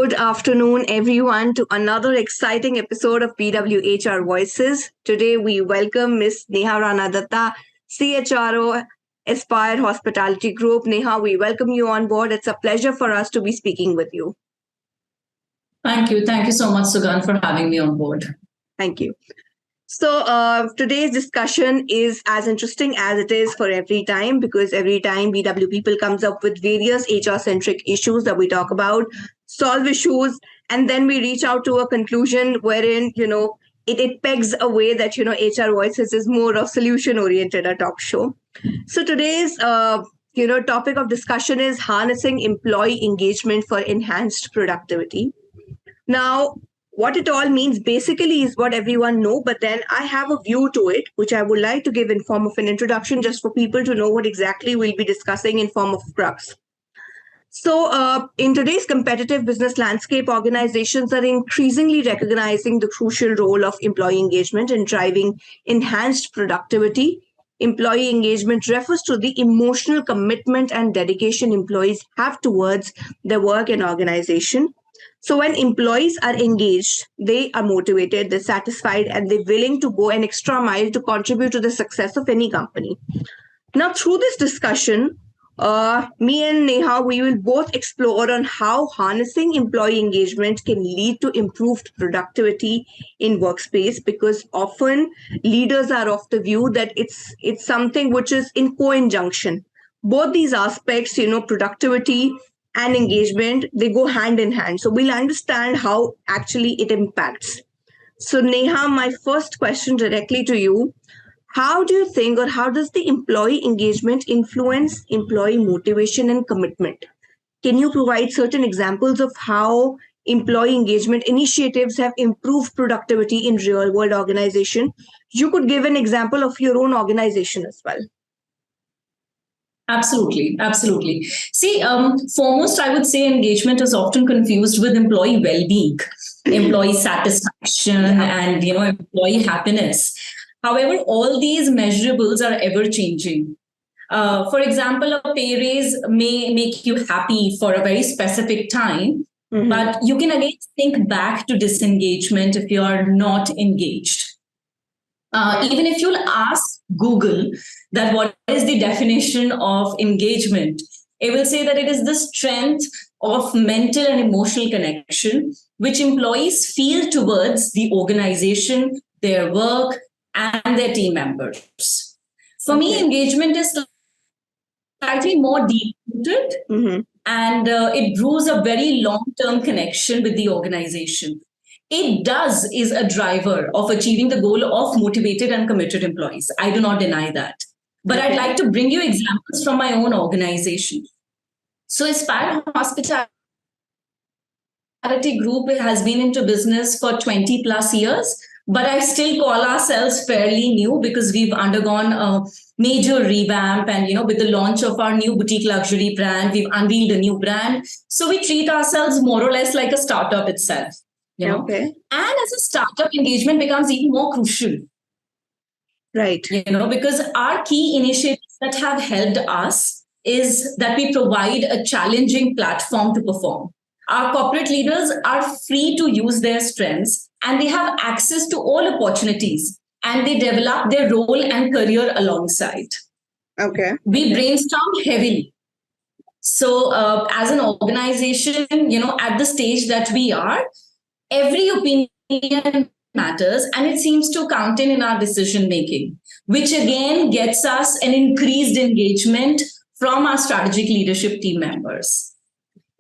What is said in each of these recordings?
Good afternoon, everyone, to another exciting episode of PWHR Voices. Today, we welcome Miss Neha Rana Dutta, CHRO, Aspire Hospitality Group. Neha, we welcome you on board. It's a pleasure for us to be speaking with you. Thank you. Thank you so much, Sugan, for having me on board. Thank you. So today's discussion is as interesting as it is for every time, because every time BW People comes up with various HR-centric issues that we talk about, solve issues, and then we reach out to a conclusion wherein, it pegs a way that, HR Voices is more of solution-oriented, a talk show. So today's, topic of discussion is harnessing employee engagement for enhanced productivity. Now, what it all means basically is what everyone know, but then I have a view to it, which I would like to give in form of an introduction just for people to know what exactly we'll be discussing in form of crux. So in today's competitive business landscape, organizations are increasingly recognizing the crucial role of employee engagement in driving enhanced productivity. Employee engagement refers to the emotional commitment and dedication employees have towards their work and organization. So when employees are engaged, they are motivated, they're satisfied, and they're willing to go an extra mile to contribute to the success of any company. Now, through this discussion, me and Neha, we will both explore on how harnessing employee engagement can lead to improved productivity in workspace, because often leaders are of the view that it's something which is in co-injunction. Both these aspects, productivity and engagement, they go hand in hand. So we'll understand how actually it impacts. So Neha, my first question directly to you, how do you think, or how does the employee engagement influence employee motivation and commitment? Can you provide certain examples of how employee engagement initiatives have improved productivity in real world organization? You could give an example of your own organization as well. Absolutely, absolutely. See, foremost, I would say engagement is often confused with employee well-being, employee satisfaction, and employee happiness. However, all these measurables are ever changing. For example, a pay raise may make you happy for a very specific time, but you can again think back to disengagement if you are not engaged. Even if you'll ask Google that what is the definition of engagement, it will say that it is the strength of mental and emotional connection which employees feel towards the organization, their work, and their team members. For me, engagement is slightly more deep-rooted, and it brews a very long-term connection with the organization. It is a driver of achieving the goal of motivated and committed employees. I do not deny that. But I'd like to bring you examples from my own organization. So Aspire Hospitality Group has been into business for 20 plus years, but I still call ourselves fairly new because we've undergone a major revamp, and with the launch of our new boutique luxury brand, we've unveiled a new brand. So we treat ourselves more or less like a startup itself. And as a startup, engagement becomes even more crucial. Right. Because our key initiatives that have helped us is that we provide a challenging platform to perform. Our corporate leaders are free to use their strengths, and they have access to all opportunities, and they develop their role and career alongside. We brainstorm heavily. So as an organization, at the stage that we are, every opinion matters, and it seems to count in our decision making, which again gets us an increased engagement from our strategic leadership team members.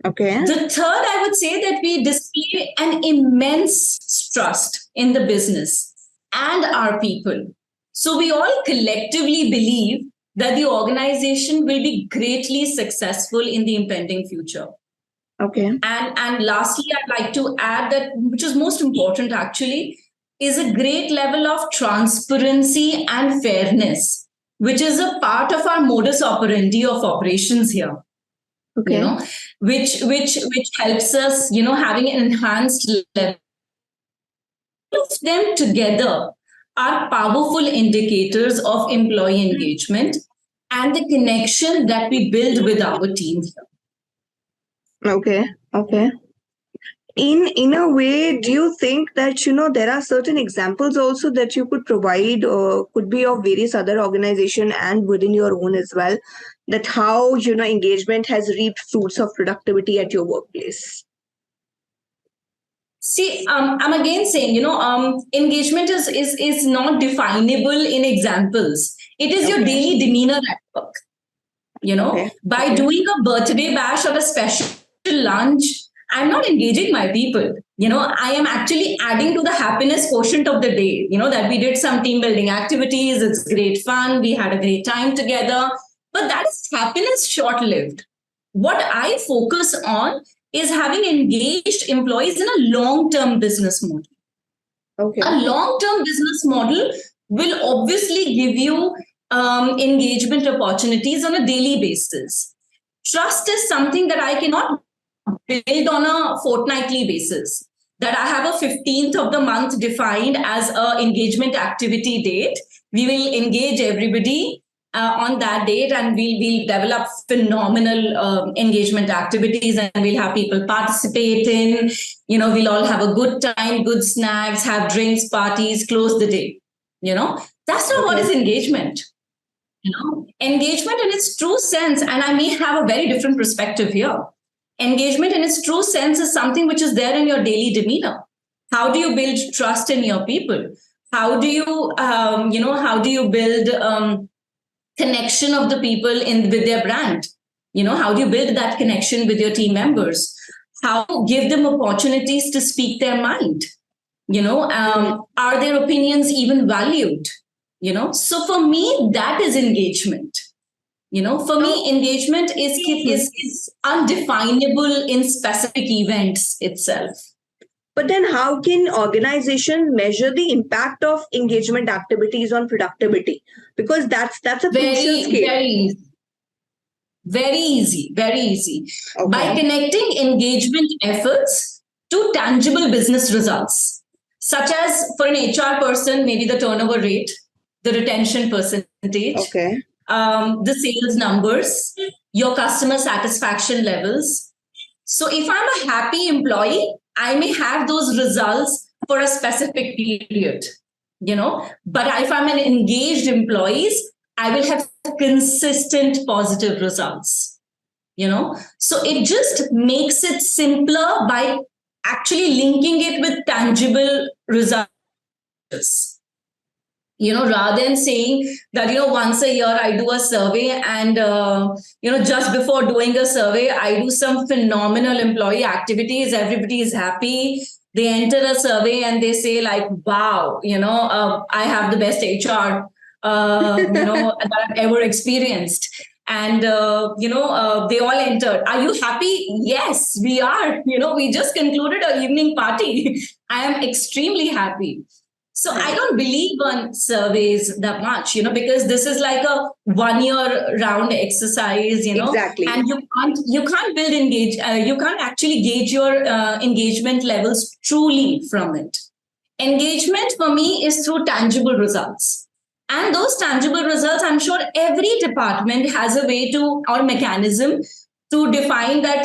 The third, I would say that we display an immense trust in the business and our people. So we all collectively believe that the organization will be greatly successful in the impending future. And lastly, I'd like to add that, which is most important actually, is a great level of transparency and fairness, which is a part of our modus operandi of operations here. Which helps us, having an enhanced level. All of them together are powerful indicators of employee engagement and the connection that we build with our team here. Okay. In a way, do you think that there are certain examples also that you could provide, could be of various other organization and within your own as well, that how engagement has reaped fruits of productivity at your workplace? See, I'm again saying, engagement is not definable in examples. It is your Okay. daily demeanor at work. Okay. By Okay. doing a birthday bash or a special lunch, I'm not engaging my people. I am actually adding to the happiness quotient of the day. That we did some team building activities. It's great fun. We had a great time together. But that is happiness short lived. What I focus on is having engaged employees in a long term business model. A Okay. long term business model will obviously give you engagement opportunities on a daily basis. Trust is something that I cannot build on a fortnightly basis. That I have a 15th of the month defined as a engagement activity date. We will engage everybody on that date, and we'll develop phenomenal engagement activities, and we'll have people participate in. We'll all have a good time, good snacks, have drinks, parties, close the day. That's not what Okay. is engagement. Engagement in its true sense, and I may have a very different perspective here. Engagement in its true sense is something which is there in your daily demeanor. How do you build trust in your people? How do you, how do you build connection of the people in with their brand? How do you build that connection with your team members? How give them opportunities to speak their mind? Are their opinions even valued? So for me, that is engagement. For So, me, engagement is, hmm. is undefinable in specific events itself. But then how can organization measure the impact of engagement activities on productivity? Because that's a crucial Very, scale. very, very easy, very easy. By Okay. connecting engagement efforts to tangible business results, such as for an HR person, maybe the turnover rate, the retention percentage, Okay. the sales numbers, your customer satisfaction levels. So if I'm a happy employee, I may have those results for a specific period, but if I'm an engaged employee, I will have consistent positive results, So it just makes it simpler by actually linking it with tangible results. Rather than saying that, once a year I do a survey, and, just before doing a survey, I do some phenomenal employee activities. Everybody is happy. They enter a survey and they say, like, wow, I have the best HR, that I've ever experienced. And, they all entered. Are you happy? Yes, we are. We just concluded our evening party. I am extremely happy. So I Right. don't believe on surveys that much, because this is like a 1 year round exercise, Exactly. and you can't build you can't actually gauge your engagement levels truly from it. Engagement for me is through tangible results. And those tangible results, I'm sure every department has a way to or mechanism to define that,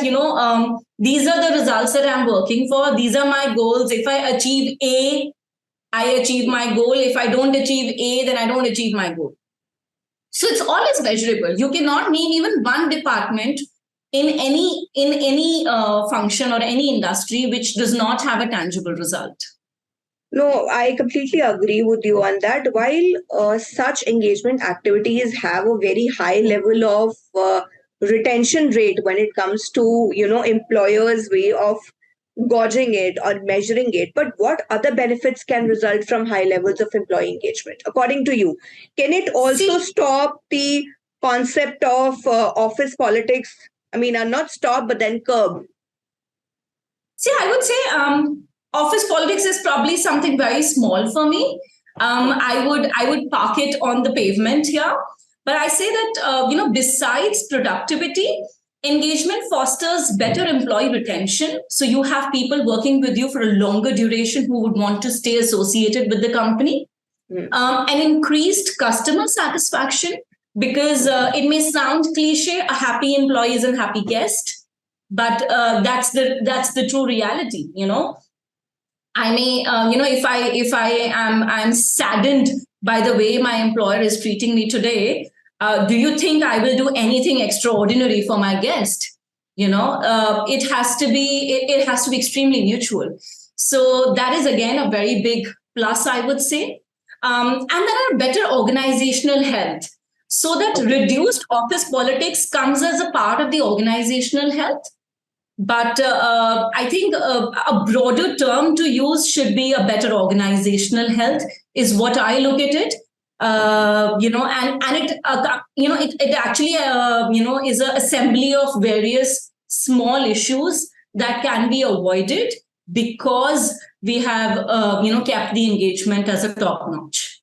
these are the results that I'm working for. These are my goals. If I achieve A, I achieve my goal. If I don't achieve A, then I don't achieve my goal. So it's always measurable. You cannot name even one department in any function or any industry which does not have a tangible result. No, I completely agree with you on that. While such engagement activities have a very high level of retention rate when it comes to employers' way of gauging it or measuring it, but what other benefits can result from high levels of employee engagement, according to you? Can it also See, stop the concept of office politics? I mean, not stop, but then curb. I would say office politics is probably something very small for me. I would park it on the pavement here, but I say that besides productivity, engagement fosters better employee retention. So you have people working with you for a longer duration who would want to stay associated with the company. Hmm. An increased customer satisfaction, because it may sound cliche, a happy employee is a happy guest. but that's the true reality. I may, if I'm saddened by the way my employer is treating me today, do you think I will do anything extraordinary for my guest? It has to be extremely mutual. So that is again a very big plus, I would say. And there are better organizational health. So that reduced office politics comes as a part of the organizational health. But I think a broader term to use should be a better organizational health, is what I look at it. And it actually is an assembly of various small issues that can be avoided because we have kept the engagement as a top notch.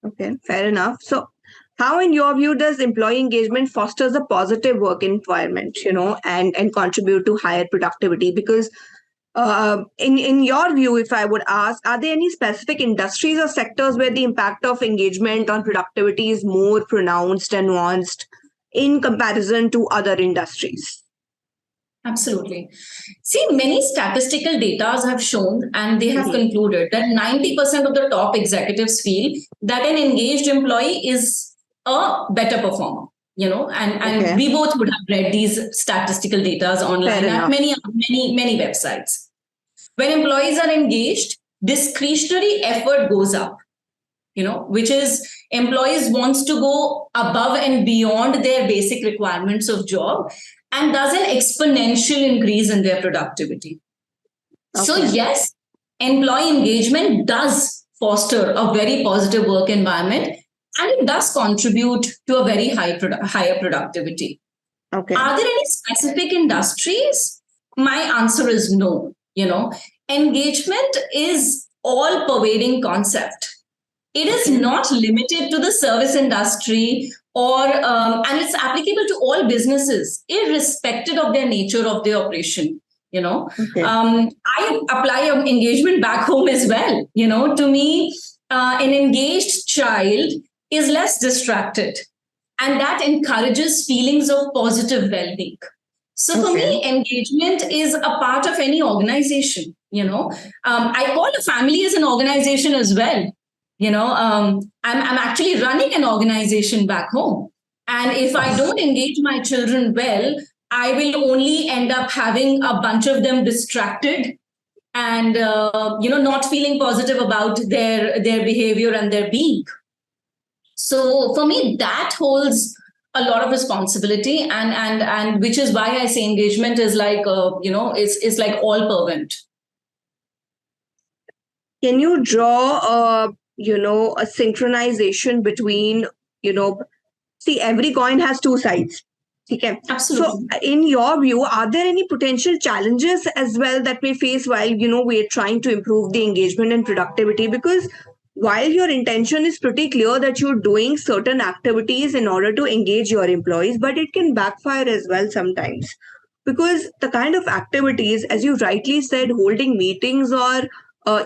Okay, fair enough. So, how, in your view, does employee engagement fosters a positive work environment, and contribute to higher productivity? Because in your view, if I would ask, are there any specific industries or sectors where the impact of engagement on productivity is more pronounced and nuanced in comparison to other industries? Absolutely. See, many statistical data have shown and they have concluded that 90% of the top executives feel that an engaged employee is a better performer. And we both would have read these statistical data online at many websites. When employees are engaged, discretionary effort goes up, which is employees wants to go above and beyond their basic requirements of job, and does an exponential increase in their productivity. So yes, employee engagement does foster a very positive work environment, and it does contribute to a very higher productivity. Are there any specific industries? My answer is no. Engagement is all pervading concept. It is not limited to the service industry and it's applicable to all businesses, irrespective of their nature of their operation. I apply engagement back home as well. To me, an engaged child is less distracted, and that encourages feelings of positive well-being. So for me, engagement is a part of any organization. I call a family as an organization as well. I'm actually running an organization back home. And if I don't engage my children well, I will only end up having a bunch of them distracted and, not feeling positive about their behavior and their being. So for me, that holds a lot of responsibility, and which is why I say engagement is like, it's like all pervent. Can you draw a synchronization between, see, every coin has two sides. Okay. Absolutely. So in your view, are there any potential challenges as well that we face while, we're trying to improve the engagement and productivity? Because while your intention is pretty clear that you're doing certain activities in order to engage your employees, but it can backfire as well sometimes. Because the kind of activities, as you rightly said, holding meetings or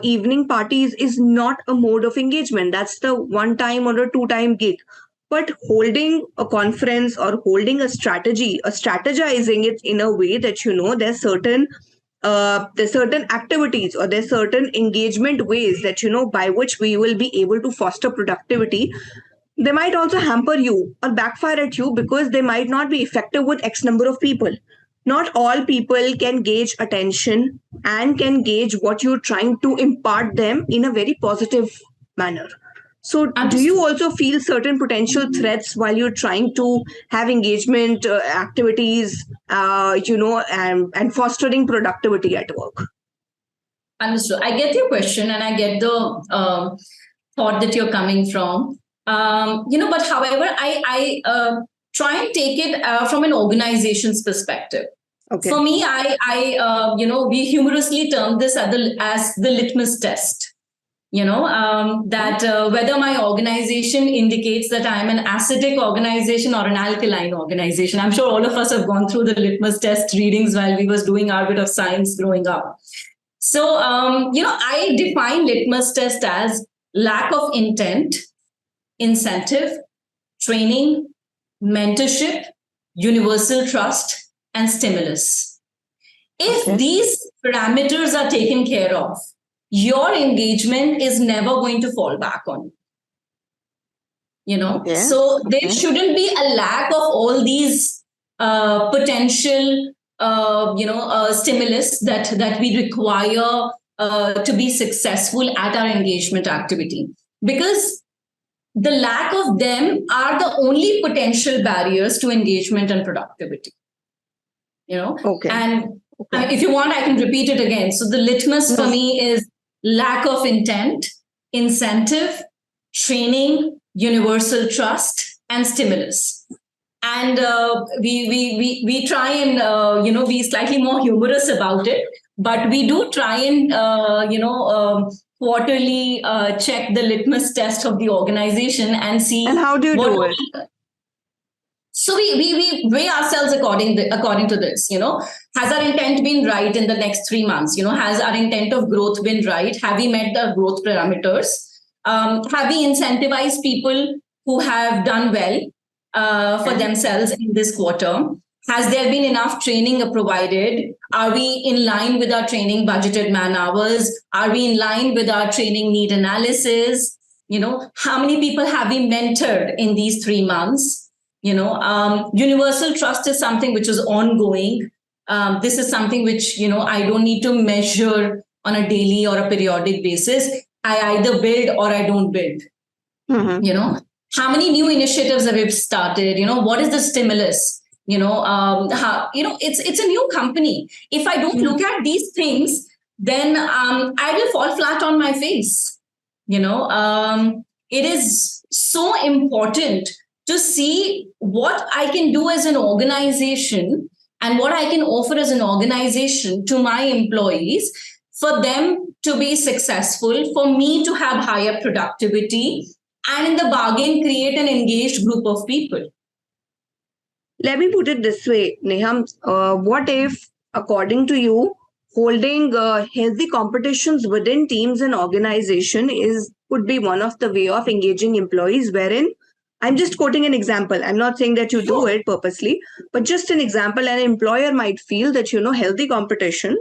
evening parties is not a mode of engagement. That's the one time or a two-time gig. But holding a conference or holding a strategy, or strategizing it in a way that there's certain activities or there's certain engagement ways that by which we will be able to foster productivity. They might also hamper you or backfire at you because they might not be effective with X number of people. Not all people can gauge attention and can gauge what you're trying to impart them in a very positive manner. So do you also feel certain potential threats while you're trying to have engagement activities, and fostering productivity at work? Understood. I get your question and I get the thought that you're coming from. But however, I try and take it from an organization's perspective. For me, we humorously term this as the litmus test. That whether my organization indicates that I'm an acidic organization or an alkaline organization. I'm sure all of us have gone through the litmus test readings while we was doing our bit of science growing up. So, I define litmus test as lack of intent, incentive, training, mentorship, universal trust, and stimulus. If Okay. these parameters are taken care of, your engagement is never going to fall back on Okay. so there Okay. shouldn't be a lack of all these potential stimulus that we require to be successful at our engagement activity, because the lack of them are the only potential barriers to engagement and productivity. Okay. And Okay. if you want, I can repeat it again. So the litmus for No. me is lack of intent, incentive, training, universal trust, and stimulus. And we try and be slightly more humorous about it, but we do try and quarterly check the litmus test of the organization and see And how do you what do it? so we weigh ourselves according to this. Has our intent been right in the next 3 months? Has our intent of growth been right? Have we met the growth parameters? Have we incentivized people who have done well for Okay. themselves in this quarter? Has there been enough training provided? Are we in line with our training budgeted man hours? Are we in line with our training need analysis? How many people have we mentored in these 3 months? Universal trust is something which is ongoing. This is something which I don't need to measure on a daily or a periodic basis. I either build or I don't build. Mm-hmm. How many new initiatives have we started? What is the stimulus? It's a new company. If I don't look at these things, then I will fall flat on my face. It is so important to see what I can do as an organization and what I can offer as an organization to my employees for them to be successful, for me to have higher productivity, and in the bargain, create an engaged group of people. Let me put it this way, Neha. What if, according to you, holding healthy competitions within teams and organization could be one of the way of engaging employees? Wherein, I'm just quoting an example. I'm not saying that you do it purposely, but just an example. An employer might feel that healthy competition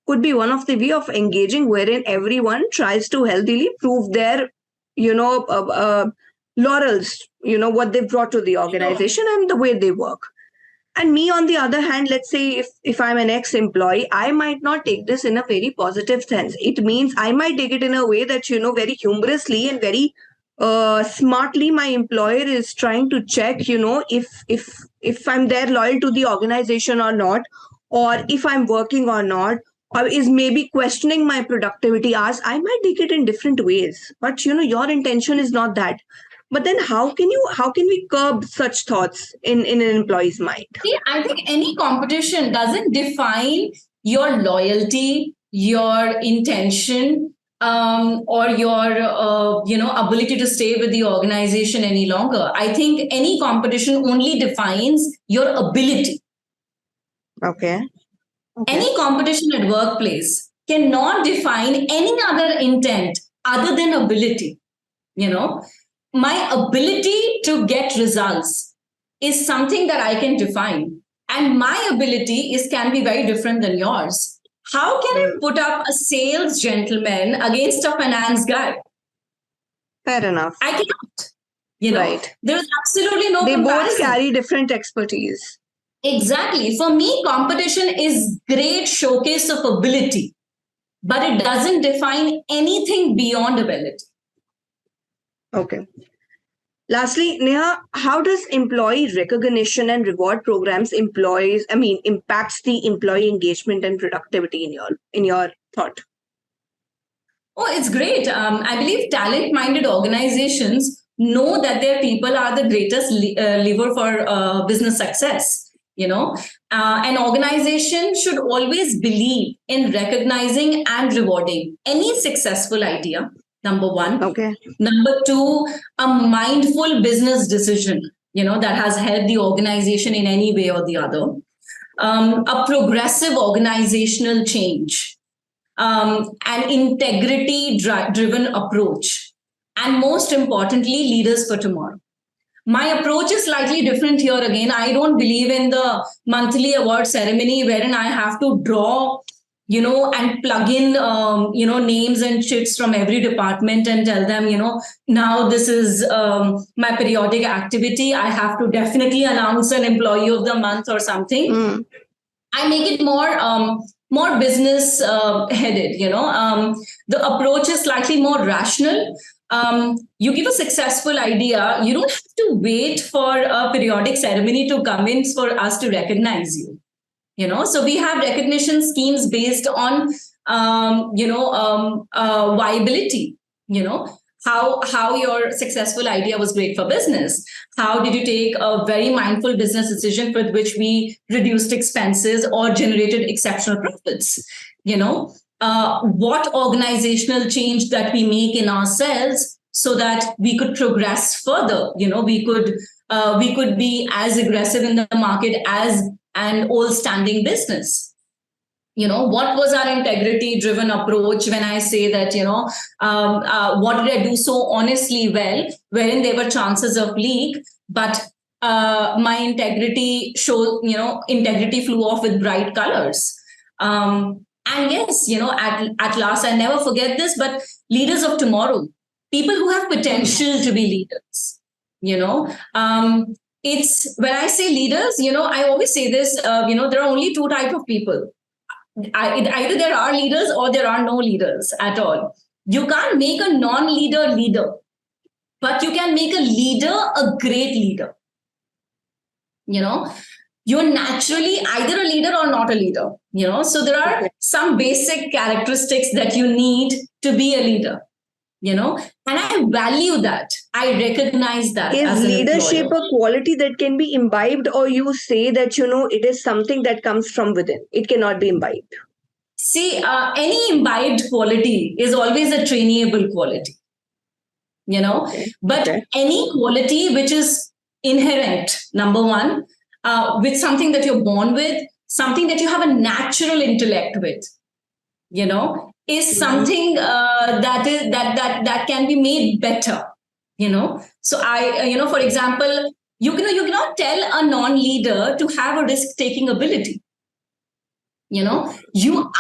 could be one of the way of engaging, wherein everyone tries to healthily prove their you know uh, uh, laurels, what they've brought to the Sure. organization and the way they work. And me, on the other hand, let's say if I'm an ex-employee, I might not take this in a very positive sense. It means I might take it in a way that very humorously and very smartly my employer is trying to check, if I'm there loyal to the organization or not, or if I'm working or not, or is maybe questioning my productivity hours. I might take it in different ways, but your intention is not that. But then how can we curb such thoughts in an employee's mind? See, I think any competition doesn't define your loyalty, your intention, or your ability to stay with the organization any longer. I think any competition only defines your ability. Okay. Okay. Any competition at workplace cannot define any other intent other than ability. My ability to get results is something that I can define, and my ability is can be very different than yours. How can I Mm, put up a sales gentleman against a finance guy? fair enough. I cannot. Right. There is absolutely no They both comparison. carry different expertise. Exactly. For me, competition is great showcase of ability, but it doesn't define anything beyond ability. Okay. Lastly, Neha, how does employee recognition and reward programs impacts the employee engagement and productivity in your thought? Oh, it's great. I believe talent minded organizations know that their people are the greatest lever for business success. An organization should always believe in recognizing and rewarding any successful idea. Number one. Okay. Number two, a mindful business decision, that has helped the organization in any way or the other. A progressive organizational change, an integrity driven approach, and most importantly, leaders for tomorrow. My approach is slightly different here again. I don't believe in the monthly award ceremony wherein I have to draw, and plug in, names and chits from every department and tell them, now this is my periodic activity. I have to definitely announce an employee of the month or something. I make it more business headed. The approach is slightly more rational. You give a successful idea. You don't have to wait for a periodic ceremony to come in for us to recognize you. So we have recognition schemes based on viability. How your successful idea was great for business. How did you take a very mindful business decision with which we reduced expenses or generated exceptional profits? What organizational change that we make in ourselves so that we could progress further. We could be as aggressive in the market as an old standing business. What was our integrity driven approach when I say that, what did I do so honestly well, wherein there were chances of leak, but my integrity flew off with bright colors. And yes, at last, I never forget this, but leaders of tomorrow, people who have potential to be leaders, it's when I say leaders, I always say this, there are only two types of people. Either there are leaders or there are no leaders at all. You can't make a non-leader leader, but you can make a leader a great leader. You're naturally either a leader or not a leader. So there are some basic characteristics that you need to be a leader. And I value that. I recognize that. Is leadership a quality that can be imbibed, or you say that, it is something that comes from within? It cannot be imbibed. See, any imbibed quality is always a traineable quality. But any quality which is inherent, number one, with something that you're born with, something that you have a natural intellect with, is something that can be made better. So I, for example, you cannot tell a non-leader to have a risk-taking ability. You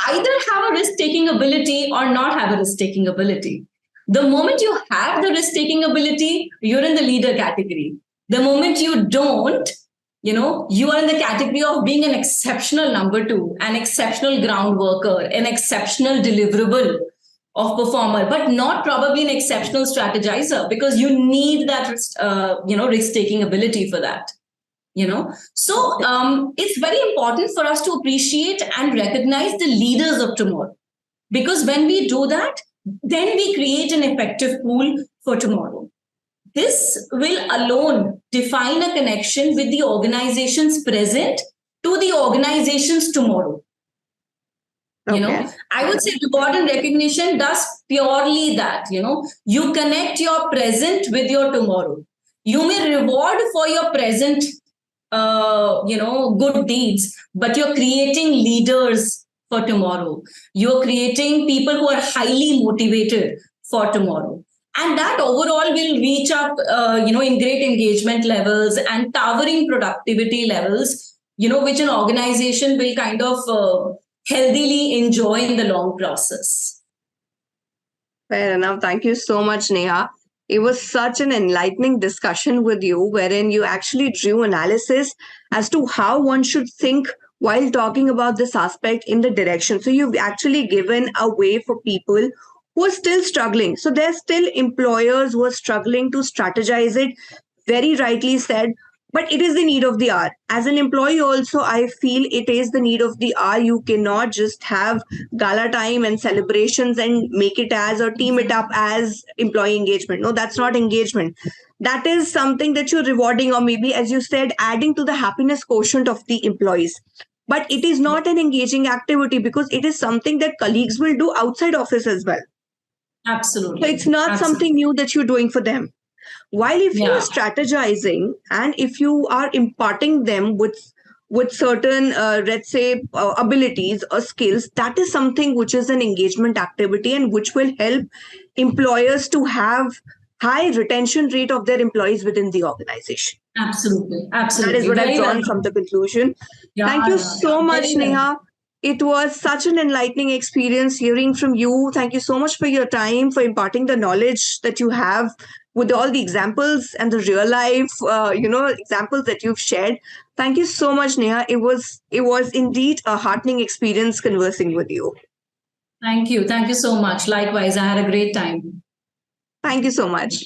either have a risk-taking ability or not have a risk-taking ability. The moment you have the risk-taking ability, you're in the leader category. The moment you don't, you are in the category of being an exceptional number two, an exceptional ground worker, an exceptional deliverable of performer, but not probably an exceptional strategizer, because you need that, risk-taking ability for that. So it's very important for us to appreciate and recognize the leaders of tomorrow, because when we do that, then we create an effective pool for tomorrow. This will alone define a connection with the organizations present to the organizations tomorrow. I would say reward and recognition does purely that. You connect your present with your tomorrow. You may reward for your present good deeds, but you're creating leaders for tomorrow. You're creating people who are highly motivated for tomorrow. And that overall will reach up, in great engagement levels and towering productivity levels, which an organization will kind of healthily enjoy in the long process. Fair enough. Thank you so much, Neha. It was such an enlightening discussion with you, wherein you actually drew analysis as to how one should think while talking about this aspect in the direction. So you've actually given a way for people who are still struggling. So there's still employers who are struggling to strategize it, very rightly said, but it is the need of the hour. As an employee also, I feel it is the need of the hour. You cannot just have gala time and celebrations and make it as or team it up as employee engagement. No, that's not engagement. That is something that you're rewarding, or maybe, as you said, adding to the happiness quotient of the employees. But it is not an engaging activity, because it is something that colleagues will do outside office as well. Absolutely. So it's not something new that you're doing for them. While if you are strategizing and if you are imparting them with certain, let's say, abilities or skills, that is something which is an engagement activity and which will help employers to have high retention rate of their employees within the organization. Absolutely. That is Absolutely. what I've Very well drawn from done. the conclusion. Yeah, Thank you yeah. so much, Very well done. Neha. It was such an enlightening experience hearing from you. Thank you so much for your time, for imparting the knowledge that you have with all the examples and the real life, examples that you've shared. Thank you so much, Neha. It was indeed a heartening experience conversing with you. Thank you. Thank you so much. Likewise, I had a great time. Thank you so much.